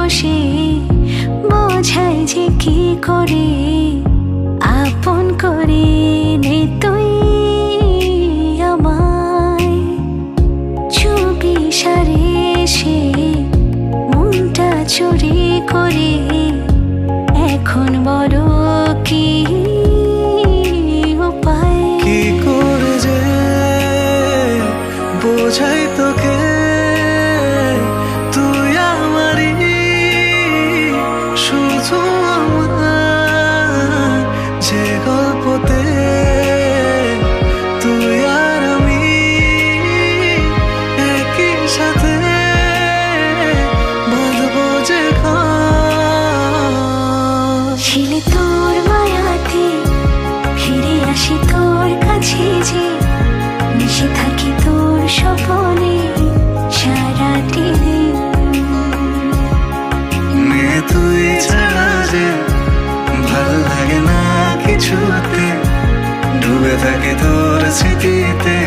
বসে বোঝাই যে কি করে আপন করে নে তুই আমায়। চুপি সারে সে মনটা চুরি করে এখন বড় কি উপায়। কি করে যে বোঝাই তোকে তুই আমারই শুধু আমার যে গল্পতে তুই আর আমি একই সাথে বাঁধবো যে ছিলে তোর মায়াতে ফিরে আসি তোর কাছে যে মিশে থাকি তোর স্বপনে সারাটি দিন। তুই ছাড়া যে ভাল লাগে না কিছুতে ডুবে থাকে তোর স্মৃতিতে